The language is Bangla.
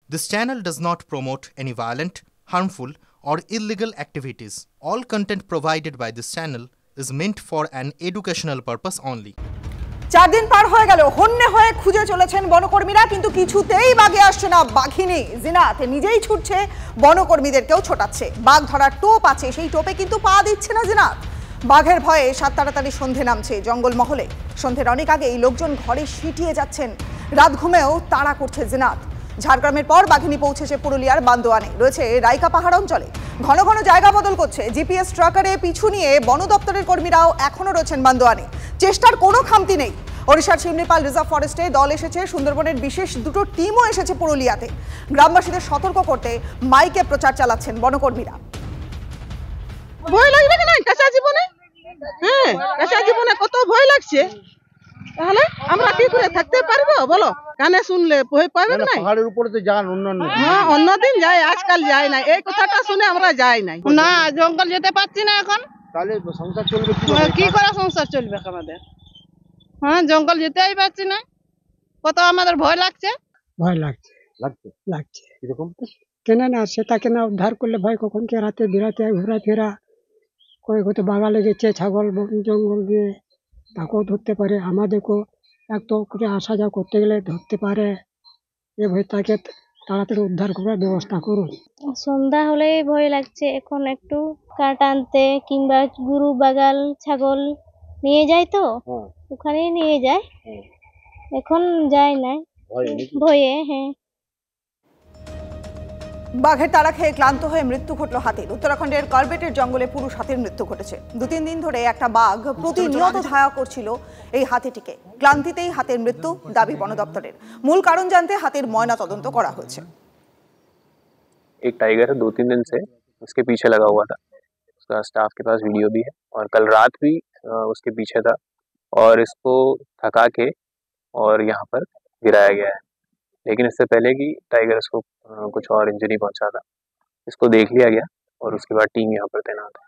This channel does not promote any violent, harmful, or illegal activities. All content provided by this channel is meant for an educational purpose only. 4 দিন পার হয়ে গেল, হন্যে হয়ে খুঁজে চলেছেন বনকর্মীরা, কিন্তু কিছুতেই বাঘে আসছে না বাঘিনী জিনাত। নিজেই ছুটছে, বনকর্মীদেরকেও ছোটাচ্ছে। বাঘ ধরার টোপ আছে, সেই টোপে কিন্তু পা দিচ্ছে না জিনাত। বাঘের ভয়ে সাত তাড়াতাড়ি সন্ধে নামছে জঙ্গলমহলে। সন্ধ্যের অনেক আগেই লোকজন ঘরে সিটিয়ে যাচ্ছেন, রাত ঘুমেও তাড়া করছে জিনাত। ঝাড়গ্রামের পর বাঘিনী পৌঁছেছে পুরুলিয়ার বান্দোয়ানে, রয়েছে রাইকা পাহাড় অঞ্চলে। ঘন ঘন জায়গা বদল করছে, জিপিএস ট্রাকারে পিছু নিয়ে বন দপ্তরের কর্মীরাও এখনো রয়েছেন বান্দোয়ানে। চেষ্টার কোনো খামতি নেই। ওড়িশার শিমলিপাল রিজার্ভ ফরেস্টে দল এসেছে, সুন্দরবনের বিশেষ দুটো টিমও এসেছে পুরুলিয়াতে। গ্রামবাসীদের সতর্ক করতে মাইকে প্রচার চালাচ্ছেন বনকর্মীরা। ভয় লাগবে কেন কাঁচা জীবনে? হ্যাঁ, কাঁচা জীবনে কত ভয় লাগছে, তাহলে আমরা কি করে থাকতে পারবো বলো? কানে শুনলে ভয় পাবে না? পাহাড়ের উপরে তো যান অন্যান্য, হ্যাঁ অন্যদিন যাই, আজকাল যাই না। এই কথাটা শুনে আমরা যাই নাই। না, জঙ্গল যেতে পারছি না এখন। তাহলে সংসার চলবে কি করে সংসার চলবে আমাদের? হ্যাঁ, জঙ্গল যেতেই পারছি না, কত আমাদের ভয় লাগছে। ভয় লাগছে লাগছে লাগছে এরকম কেন না, সেটাকে না উদ্ধার করলে ভয় কখন কে রাতে বিরাতে ঘোরাফেরা কই হয়তো বাঘা লেগেছে, ছাগল জঙ্গল দিয়ে তাকেও ধরতে পারে, আমাদেরকেও একটু করে আসা যাওয়া করতে গেলে ধরতে পারে। এ ভয়, তাকে তাড়াতাড়ি উদ্ধার করার ব্যবস্থা করুন। সন্ধ্যা হলেই ভয় লাগছে। এখন একটু কাঠ আনতে কিংবা গরু বাগাল ছাগল নিয়ে যায় তো ওখানেই নিয়ে যায়, এখন যায় না ভয়ে। হ্যাঁ, বাঘের তাড়া খেয়ে ক্লান্ত হয়ে মৃত্যু ঘটল হাতির। উত্তরাখণ্ডের কার্বেটের জঙ্গলে পুরুষ হাতির মৃত্যু ঘটেছে। 2-3 দিন ধরে একটা বাঘ প্রতিনিয়ত ধাওয়া করছিল এই হাতিটিকে। ক্লান্তিতেই হাতির মৃত্যু, দাবি বন দপ্তরের। মূল কারণ জানতে হাতির ময়না তদন্ত করা হয়েছে। एक टाइगर है, 2-3 दिन से उसके पीछे लगा हुआ था। उसका स्टाफ के पास वीडियो भी है और कल रात भी उसके पीछे था और इसको थका के और यहाँ पर गिराया गया है। लेकिन इससे पहले कि टाइगर इसको कुछ और इंजरी पहुंचा था, इसको देख लिया गया और उसके बाद टीम यहाँ पर तैनात है।